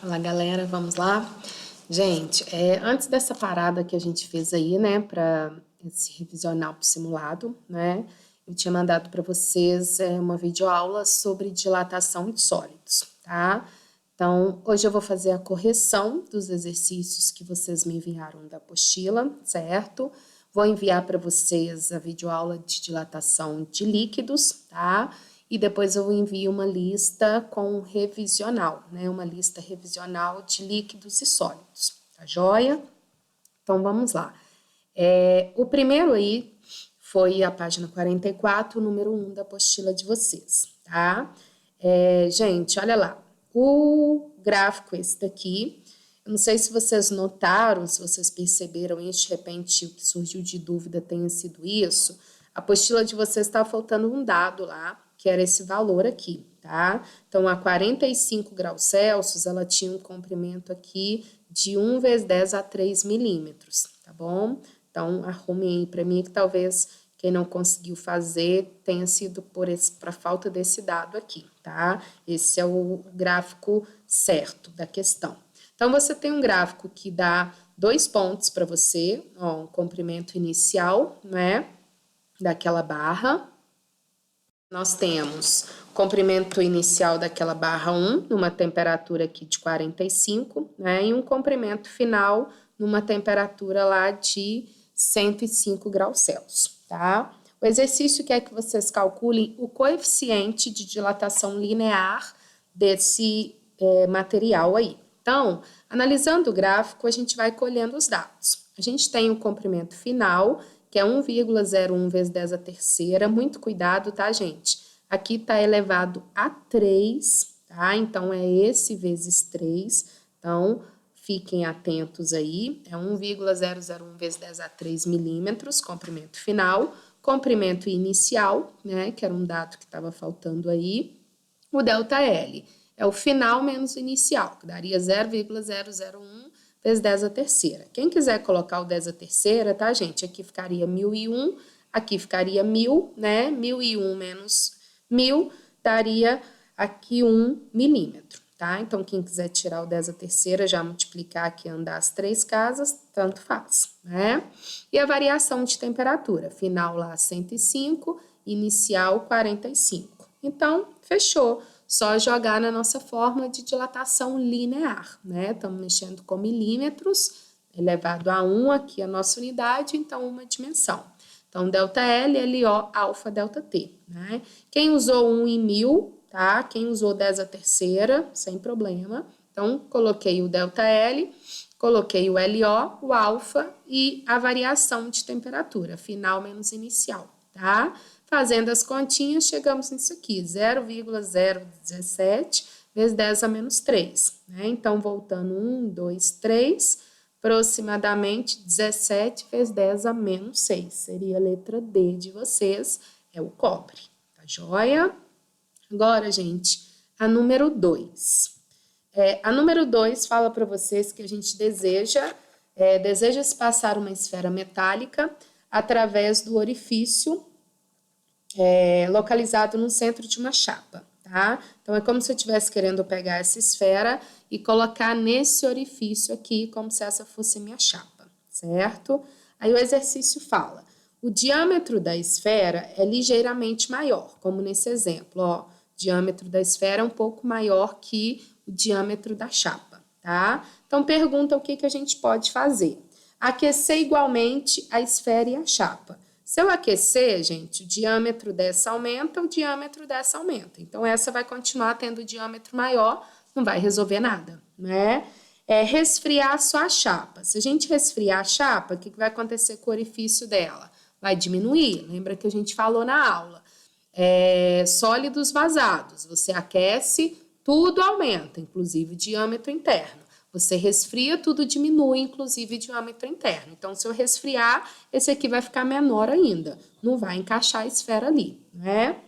Fala galera, vamos lá? Gente, antes dessa parada que a gente fez aí, né, para esse revisional pro simulado, né, eu tinha mandado para vocês uma videoaula sobre dilatação de sólidos, tá? Então, hoje eu vou fazer a correção dos exercícios que vocês me enviaram da apostila, certo? Vou enviar para vocês a videoaula de dilatação de líquidos, tá? E depois eu envio uma lista com revisional, né? Uma lista revisional de líquidos e sólidos, tá joia? Então vamos lá. O primeiro aí foi a página 44, o número 1 da apostila de vocês, tá? Gente, olha lá. O gráfico esse daqui, eu não sei se vocês notaram, se vocês perceberam e de repente o que surgiu de dúvida tenha sido isso. A apostila de vocês está faltando um dado lá, que era esse valor aqui, tá? Então, a 45 graus Celsius, ela tinha um comprimento aqui de 1 vezes 10 a 3 milímetros, tá bom? Então, arrumem aí para mim que talvez quem não conseguiu fazer tenha sido por falta desse dado aqui, tá? Esse é o gráfico certo da questão. Então, você tem um gráfico que dá 2 pontos para você, ó, um comprimento inicial, né, daquela barra. Nós temos comprimento inicial daquela barra 1, numa temperatura aqui de 45, né, e um comprimento final numa temperatura lá de 105 graus Celsius, tá? O exercício quer que vocês calculem o coeficiente de dilatação linear desse material aí. Então, analisando o gráfico, a gente vai colhendo os dados. A gente tem o comprimento final, que é 1,01 vezes 10 a terceira. Muito cuidado, tá, gente? Aqui está elevado a 3, tá? Então, é esse vezes 3. Então, fiquem atentos aí. É 1,001 vezes 10 a 3 milímetros, comprimento final. Comprimento inicial, né, que era um dado que estava faltando aí. O ΔL é o final menos o inicial, que daria 0,001 vezes 10 a terceira. Quem quiser colocar o 10 a terceira, tá, gente? Aqui ficaria 1001, aqui ficaria 1000, né? 1001 menos 1000 daria aqui 1 milímetro, tá? Então, quem quiser tirar o 10 a terceira, já multiplicar aqui, andar as 3 casas, tanto faz, né? E a variação de temperatura, final lá 105, inicial 45. Então, fechou. Só jogar na nossa fórmula de dilatação linear, né? Estamos mexendo com milímetros, elevado a 1 aqui a nossa unidade, então uma dimensão. Então, ΔL, LO, alfa, ΔT, né? Quem usou 1 em 1000, tá? Quem usou 10 a terceira, sem problema. Então, coloquei o ΔL, coloquei o LO, o alfa e a variação de temperatura, final menos inicial, tá? Fazendo as continhas, chegamos nisso aqui, 0,017 vezes 10 a menos 3, né? Então, voltando 1, 2, 3, aproximadamente 17 vezes 10 a menos 6. Seria a letra D de vocês, é o cobre, tá joia? Agora, gente, a número 2. A número 2 fala para vocês que a gente deseja-se passar uma esfera metálica através do orifício localizado no centro de uma chapa, tá? Então, é como se eu estivesse querendo pegar essa esfera e colocar nesse orifício aqui, como se essa fosse minha chapa, certo? Aí o exercício fala, o diâmetro da esfera é ligeiramente maior, como nesse exemplo, ó, o diâmetro da esfera é um pouco maior que o diâmetro da chapa, tá? Então, pergunta o que a gente pode fazer. Aquecer igualmente a esfera e a chapa. Se eu aquecer, gente, o diâmetro dessa aumenta, o diâmetro dessa aumenta. Então, essa vai continuar tendo diâmetro maior, não vai resolver nada, né? Resfriar só a chapa. Se a gente resfriar a chapa, o que vai acontecer com o orifício dela? Vai diminuir. Lembra que a gente falou na aula? Sólidos vazados. Você aquece, tudo aumenta, inclusive o diâmetro interno. Você resfria, tudo diminui, inclusive o diâmetro interno. Então, se eu resfriar, esse aqui vai ficar menor ainda. Não vai encaixar a esfera ali, né?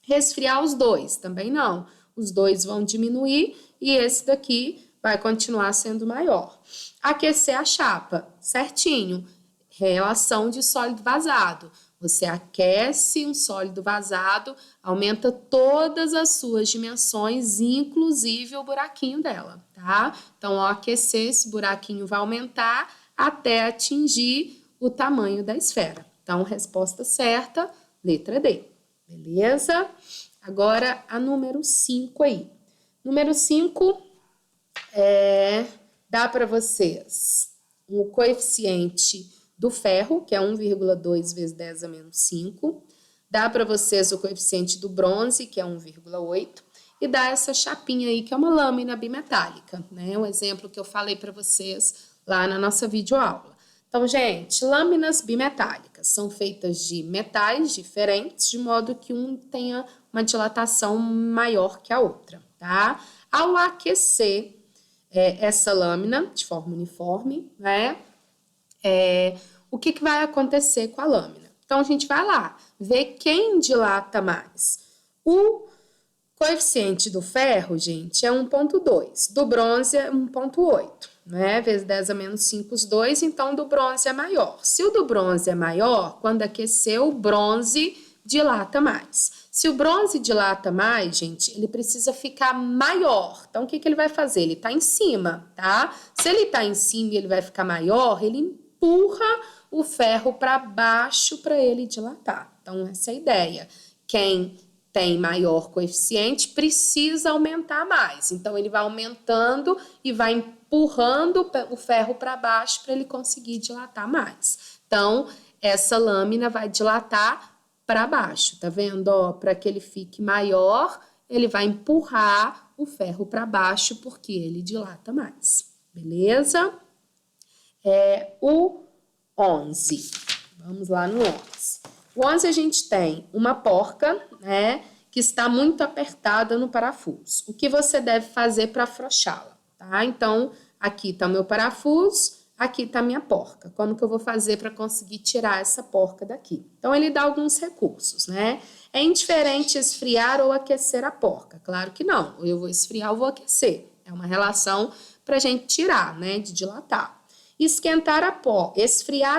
Resfriar os dois, também não. Os dois vão diminuir e esse daqui vai continuar sendo maior. Aquecer a chapa, certinho. Relação de sólido vazado. Você aquece um sólido vazado, aumenta todas as suas dimensões, inclusive o buraquinho dela, tá? Então, ao aquecer, esse buraquinho vai aumentar até atingir o tamanho da esfera. Então, resposta certa, letra D. Beleza? Agora, a número 5 aí. Número 5 dá para vocês o coeficiente do ferro, que é 1,2 vezes 10 a menos 5. Dá para vocês o coeficiente do bronze, que é 1,8. E dá essa chapinha aí, que é uma lâmina bimetálica, né? Um exemplo que eu falei para vocês lá na nossa videoaula. Então, gente, lâminas bimetálicas são feitas de metais diferentes, de modo que um tenha uma dilatação maior que a outra, tá? Ao aquecer essa lâmina de forma uniforme, né? O que vai acontecer com a lâmina? Então, a gente vai lá ver quem dilata mais. O coeficiente do ferro, gente, é 1,2. Do bronze é 1,8, né? Vezes 10 a menos 5, os dois, então do bronze é maior. Se o do bronze é maior, quando aquecer, o bronze dilata mais. Se o bronze dilata mais, gente, ele precisa ficar maior. Então, o que ele vai fazer? Ele está em cima, tá? Se ele está em cima e ele vai ficar maior, ele empurra o ferro para baixo para ele dilatar. Então, essa é a ideia. Quem tem maior coeficiente precisa aumentar mais. Então, ele vai aumentando e vai empurrando o ferro para baixo para ele conseguir dilatar mais. Então, essa lâmina vai dilatar para baixo, tá vendo? Ó, para que ele fique maior, ele vai empurrar o ferro para baixo porque ele dilata mais. Beleza? O 11. Vamos lá no 11. O 11 a gente tem uma porca, né, que está muito apertada no parafuso. O que você deve fazer para afrouxá-la, tá? Então, aqui está o meu parafuso, aqui está a minha porca. Como que eu vou fazer para conseguir tirar essa porca daqui? Então, ele dá alguns recursos, né? É indiferente esfriar ou aquecer a porca? Claro que não. Ou eu vou esfriar ou vou aquecer. É uma relação para a gente tirar, né, de dilatar. Esfriar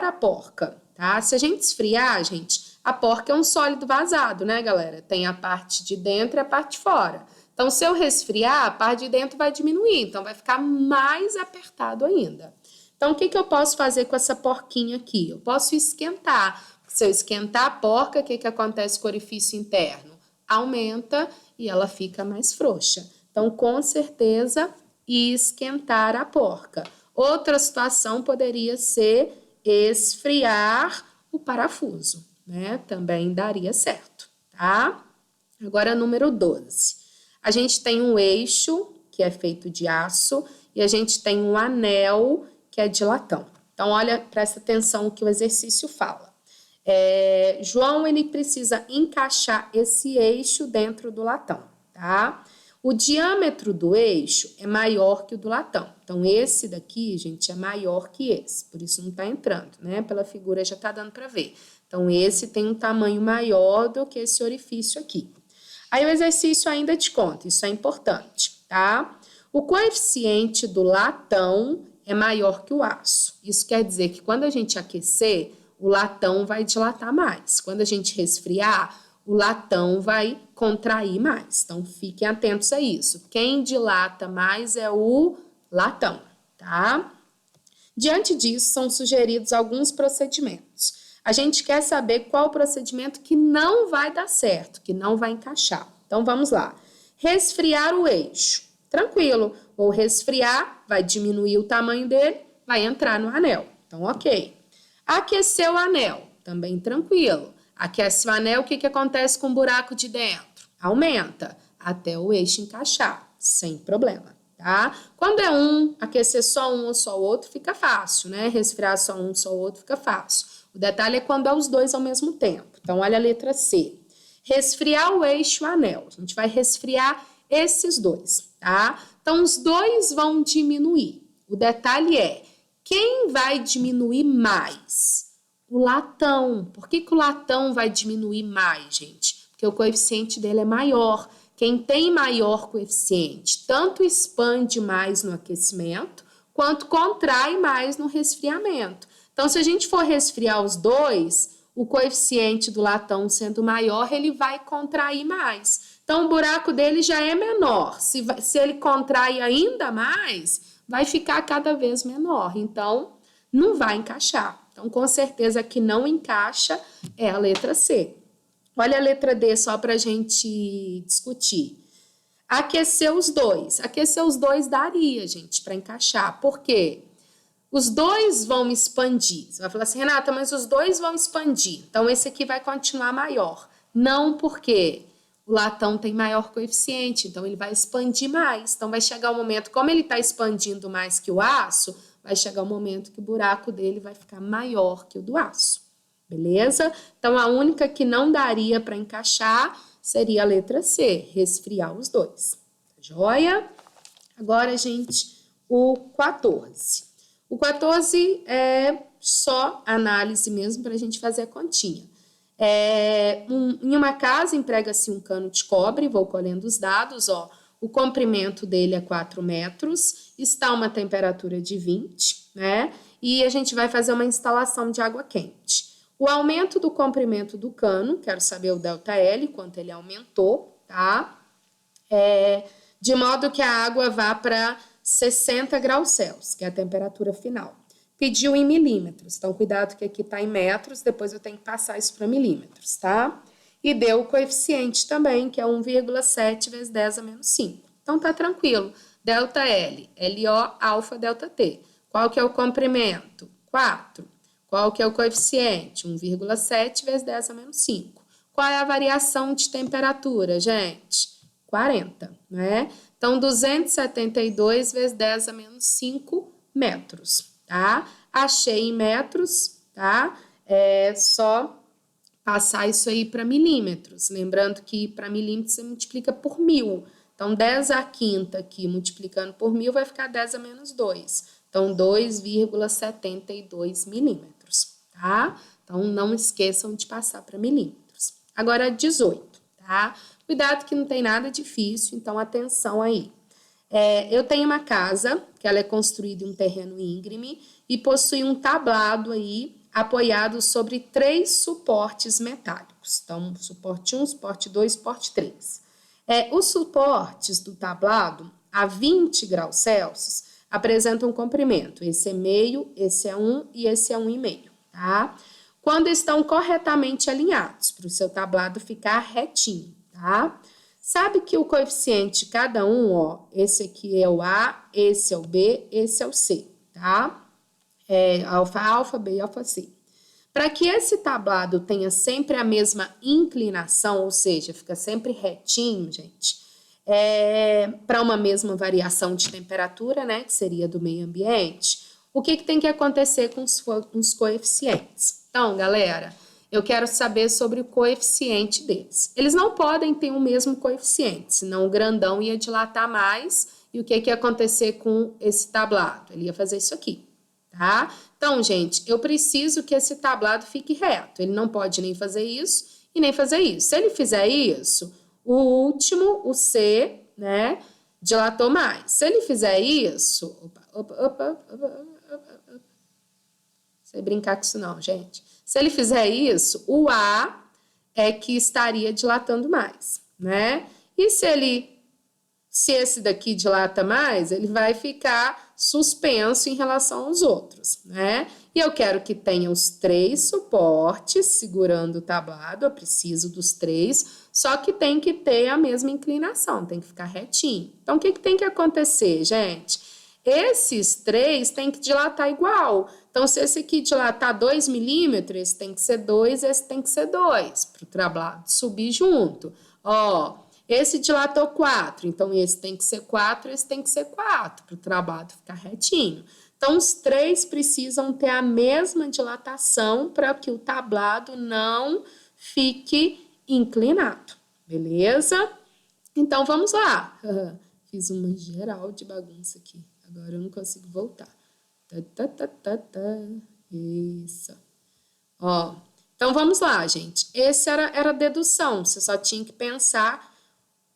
a porca, tá? Se a gente esfriar, gente, a porca é um sólido vazado, né, galera? Tem a parte de dentro e a parte de fora. Então, se eu resfriar, a parte de dentro vai diminuir, então vai ficar mais apertado ainda. Então, o que eu posso fazer com essa porquinha aqui? Eu posso esquentar. Se eu esquentar a porca, o que acontece com o orifício interno? Aumenta e ela fica mais frouxa. Então, com certeza, esquentar a porca. Outra situação poderia ser esfriar o parafuso, né? Também daria certo, tá? Agora, número 12. A gente tem um eixo, que é feito de aço, e a gente tem um anel, que é de latão. Então, olha, presta atenção no que o exercício fala. João, ele precisa encaixar esse eixo dentro do latão, tá? O diâmetro do eixo é maior que o do latão. Então, esse daqui, gente, é maior que esse. Por isso não está entrando, né? Pela figura já está dando para ver. Então, esse tem um tamanho maior do que esse orifício aqui. Aí, o exercício ainda te conta. Isso é importante, tá? O coeficiente do latão é maior que o aço. Isso quer dizer que quando a gente aquecer, o latão vai dilatar mais. Quando a gente resfriar, o latão vai contrair mais. Então, fiquem atentos a isso. Quem dilata mais é o latão, tá? Diante disso, são sugeridos alguns procedimentos. A gente quer saber qual procedimento que não vai dar certo, que não vai encaixar. Então, vamos lá. Resfriar o eixo. Tranquilo. Vou resfriar, vai diminuir o tamanho dele, vai entrar no anel. Então, ok. Aquecer o anel. Também tranquilo. Aquece o anel, o que acontece com o buraco de dentro? Aumenta até o eixo encaixar, sem problema, tá? Quando é aquecer só um ou só o outro, fica fácil, né? Resfriar só um, só o outro, fica fácil. O detalhe é quando é os dois ao mesmo tempo. Então, olha a letra C. Resfriar o eixo e o anel. A gente vai resfriar esses dois, tá? Então, os dois vão diminuir. O detalhe é, quem vai diminuir mais? O latão. Por que o latão vai diminuir mais, gente? Porque o coeficiente dele é maior. Quem tem maior coeficiente, tanto expande mais no aquecimento, quanto contrai mais no resfriamento. Então, se a gente for resfriar os dois, o coeficiente do latão sendo maior, ele vai contrair mais. Então, o buraco dele já é menor. Se ele contrai ainda mais, vai ficar cada vez menor. Então, não vai encaixar. Então, com certeza que não encaixa é a letra C. Olha a letra D só para a gente discutir. Aquecer os dois. Aquecer os dois daria, gente, para encaixar. Por quê? Os dois vão expandir. Você vai falar assim, Renata, mas os dois vão expandir. Então, esse aqui vai continuar maior. Não, porque o latão tem maior coeficiente, então ele vai expandir mais. Então, vai chegar o momento, como ele está expandindo mais que o aço, vai chegar o momento que o buraco dele vai ficar maior que o do aço. Beleza? Então, a única que não daria para encaixar seria a letra C, resfriar os dois. Joia? Agora, gente, o 14. O 14 é só análise mesmo para a gente fazer a continha. Em uma casa, emprega-se um cano de cobre, vou colhendo os dados, ó. O comprimento dele é 4 metros, está uma temperatura de 20, né? E a gente vai fazer uma instalação de água quente. O aumento do comprimento do cano, quero saber o ΔL, quanto ele aumentou, tá? De modo que a água vá para 60 graus Celsius, que é a temperatura final. Pediu em milímetros, então cuidado que aqui está em metros, depois eu tenho que passar isso para milímetros, tá? E deu o coeficiente também, que é 1,7 vezes 10 a menos 5. Então tá tranquilo. ΔL, LO, alfa, ΔT. Qual que é o comprimento? 4. Qual que é o coeficiente? 1,7 vezes 10 a menos 5. Qual é a variação de temperatura, gente? 40, né? Então, 272 vezes 10 a menos 5 metros, tá? Achei em metros, tá? É só passar isso aí para milímetros. Lembrando que para milímetros você multiplica por 1000. Então, 10 à quinta aqui multiplicando por 1000 vai ficar 10 a menos 2. Então, 2,72 milímetros, tá? Então, não esqueçam de passar para milímetros. Agora, 18, tá? Cuidado que não tem nada difícil, então atenção aí. Eu tenho uma casa, que ela é construída em um terreno íngreme e possui um tablado aí apoiado sobre 3 suportes metálicos. Então, suporte 1, suporte 2, suporte 3. Os suportes do tablado, a 20 graus Celsius, apresentam um comprimento. Esse é meio, esse é 1 e esse é 1,5, tá? Quando estão corretamente alinhados, para o seu tablado ficar retinho, tá? Sabe que o coeficiente de cada um, ó, esse aqui é o A, esse é o B, esse é o C, tá? Alfa, alfa, B, alfa, C. Para que esse tablado tenha sempre a mesma inclinação, ou seja, fica sempre retinho, gente, para uma mesma variação de temperatura, né, que seria do meio ambiente, o que tem que acontecer com os coeficientes? Então, galera, eu quero saber sobre o coeficiente deles. Eles não podem ter o mesmo coeficiente, senão o grandão ia dilatar mais e o que ia acontecer com esse tablado? Ele ia fazer isso aqui, tá? Então, gente, eu preciso que esse tablado fique reto. Ele não pode nem fazer isso e nem fazer isso. Se ele fizer isso, o último, o C, né, dilatou mais. Se ele fizer isso... Não sei brincar com isso não, gente. Se ele fizer isso, o A é que estaria dilatando mais, né? E se esse daqui dilata mais, ele vai ficar suspenso em relação aos outros, né? E eu quero que tenha os 3 suportes segurando o tablado, eu preciso dos 3, só que tem que ter a mesma inclinação, tem que ficar retinho. Então, o que tem que acontecer, gente? Esses 3 tem que dilatar igual. Então, se esse aqui dilatar 2 milímetros, esse tem que ser 2, esse tem que ser 2, para o tablado subir junto. Ó, esse dilatou 4, então esse tem que ser 4, esse tem que ser 4, para o tablado ficar retinho. Então, os 3 precisam ter a mesma dilatação para que o tablado não fique inclinado, beleza? Então, vamos lá. Fiz uma geral de bagunça aqui, agora eu não consigo voltar. Isso. Ó, então, vamos lá, gente. Esse era dedução, você só tinha que pensar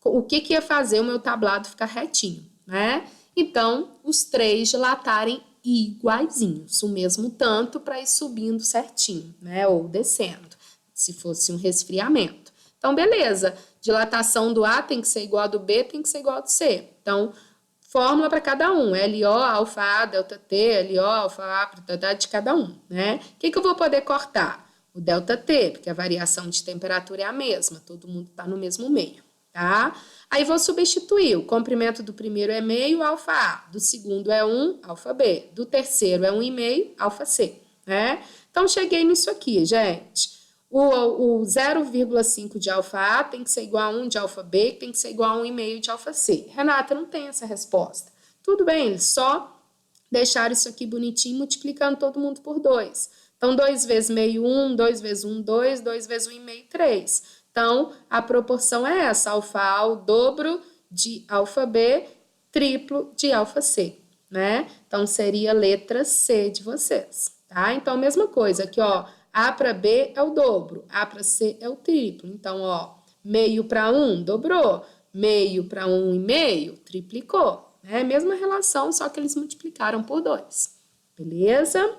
o que ia fazer o meu tablado ficar retinho, né? Então, os 3 dilatarem iguaizinhos, o mesmo tanto para ir subindo certinho, né? Ou descendo, se fosse um resfriamento. Então, beleza, dilatação do A tem que ser igual a do B, tem que ser igual a do C. Então, fórmula para cada um, LO, alfa A, delta T, LO, alfa A, de cada um, né? O que eu vou poder cortar? O delta T, porque a variação de temperatura é a mesma, todo mundo está no mesmo meio, tá? Aí vou substituir, o comprimento do primeiro é meio, alfa A, do segundo é 1, alfa B, do terceiro é 1,5, alfa C, né? Então, cheguei nisso aqui, gente. O 0,5 de alfa A tem que ser igual a 1 de alfa B, que tem que ser igual a 1,5 de alfa C. Renata, não tem essa resposta. Tudo bem, eles só deixaram isso aqui bonitinho, multiplicando todo mundo por 2. Então, 2 vezes meio, 1, 2 vezes 1, 2, 2 vezes 1,5, 3. Então, a proporção é essa, alfa A, o dobro de alfa B, triplo de alfa C, né? Então, seria a letra C de vocês, tá? Então, mesma coisa aqui, ó, A para B é o dobro, A para C é o triplo. Então, ó, meio para 1 dobrou, meio para 1,5 triplicou, né? Mesma relação, só que eles multiplicaram por 2, beleza?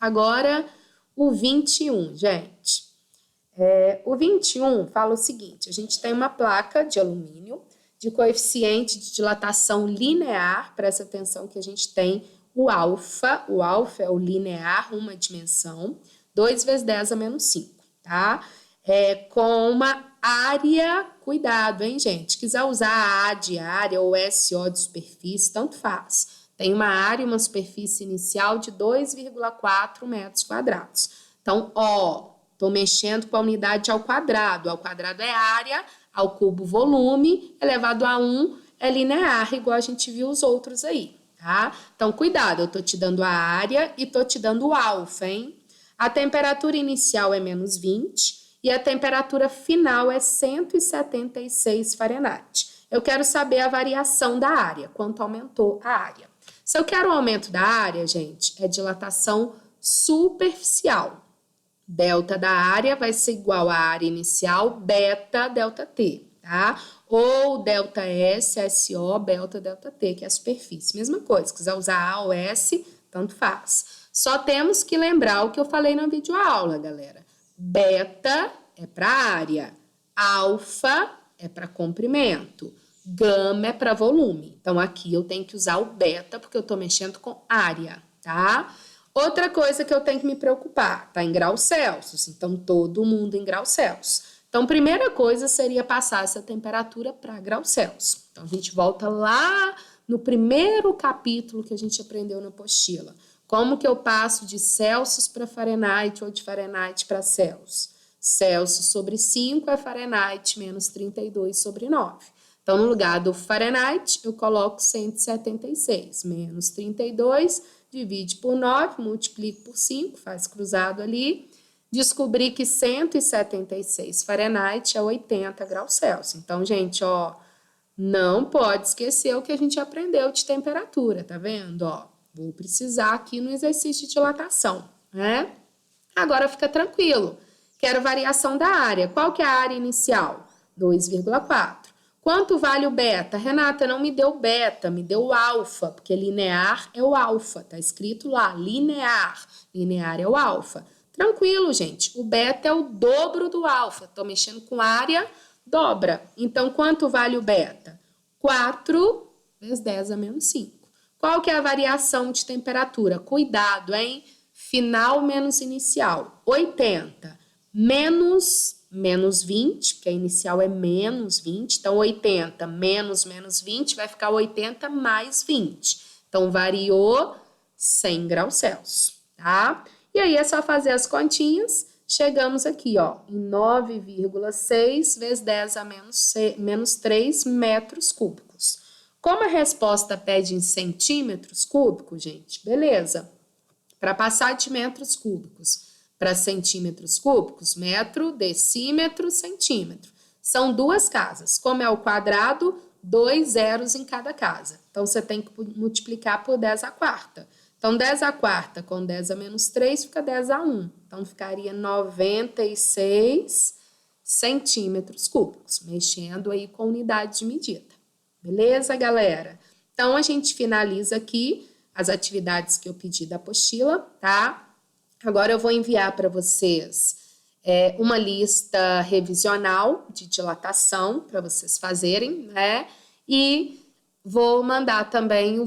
Agora, o 21, gente. O 21 fala o seguinte, a gente tem uma placa de alumínio de coeficiente de dilatação linear, presta atenção que a gente tem o alfa é o linear, uma dimensão, 2 vezes 10 a menos 5, tá? Com uma área, cuidado, hein, gente? Quiser usar A de área ou SO de superfície, tanto faz. Tem uma área, uma superfície inicial de 2,4 metros quadrados. Então, ó, estou mexendo com a unidade ao quadrado é área, ao cubo volume, elevado a 1 é linear, igual a gente viu os outros aí, tá? Então, cuidado, eu estou te dando a área e estou te dando o alfa, hein? A temperatura inicial é menos 20 e a temperatura final é 176 Fahrenheit. Eu quero saber a variação da área, quanto aumentou a área. Se eu quero o aumento da área, gente, é dilatação superficial. Delta da área vai ser igual à área inicial, beta, delta T, tá? Ou delta S, SO, beta, delta T, que é a superfície. Mesma coisa, se quiser usar A ou S, tanto faz. Só temos que lembrar o que eu falei na videoaula, galera. Beta é para área, alfa é para comprimento, gama é para volume. Então, aqui eu tenho que usar o beta, porque eu estou mexendo com área, tá? Outra coisa que eu tenho que me preocupar, tá em graus Celsius, então todo mundo em graus Celsius. Então, primeira coisa seria passar essa temperatura para graus Celsius. Então, a gente volta lá no primeiro capítulo que a gente aprendeu na apostila. Como que eu passo de Celsius para Fahrenheit ou de Fahrenheit para Celsius? Celsius sobre 5 é Fahrenheit menos 32 sobre 9. Então, no lugar do Fahrenheit, eu coloco 176 menos 32, divide por 9, multiplico por 5, faz cruzado ali. Descobri que 176 Fahrenheit é 80 graus Celsius. Então, gente, ó, não pode esquecer o que a gente aprendeu de temperatura, tá vendo? Ó, vou precisar aqui no exercício de dilatação, né? Agora fica tranquilo. Quero variação da área. Qual que é a área inicial? 2,4. Quanto vale o beta? Renata, não me deu beta, me deu alfa, porque linear é o alfa, tá escrito lá, linear. Linear é o alfa. Tranquilo, gente, o beta é o dobro do alfa, tô mexendo com área, dobra. Então, quanto vale o beta? 4 vezes 10 a menos 5. Qual que é a variação de temperatura? Cuidado, hein? Final menos inicial, 80. Menos 20, porque a inicial é menos 20, então 80 menos 20 vai ficar 80 mais 20. Então, variou 100 graus Celsius, tá? E aí é só fazer as continhas, chegamos aqui, ó, em 9,6 vezes 10 a menos 3 metros cúbicos. Como a resposta pede em centímetros cúbicos, gente, beleza. Para passar de metros cúbicos para centímetros cúbicos, metro, decímetro, centímetro. São duas casas. Como é o quadrado, 2 zeros em cada casa. Então, você tem que multiplicar por 10 à quarta. Então, 10 à quarta com 10 a menos 3 fica 10 a 1. Então, ficaria 96 centímetros cúbicos, mexendo aí com unidade de medida. Beleza, galera? Então, a gente finaliza aqui as atividades que eu pedi da apostila, tá? Agora eu vou enviar para vocês uma lista revisional de dilatação para vocês fazerem, né? E vou mandar também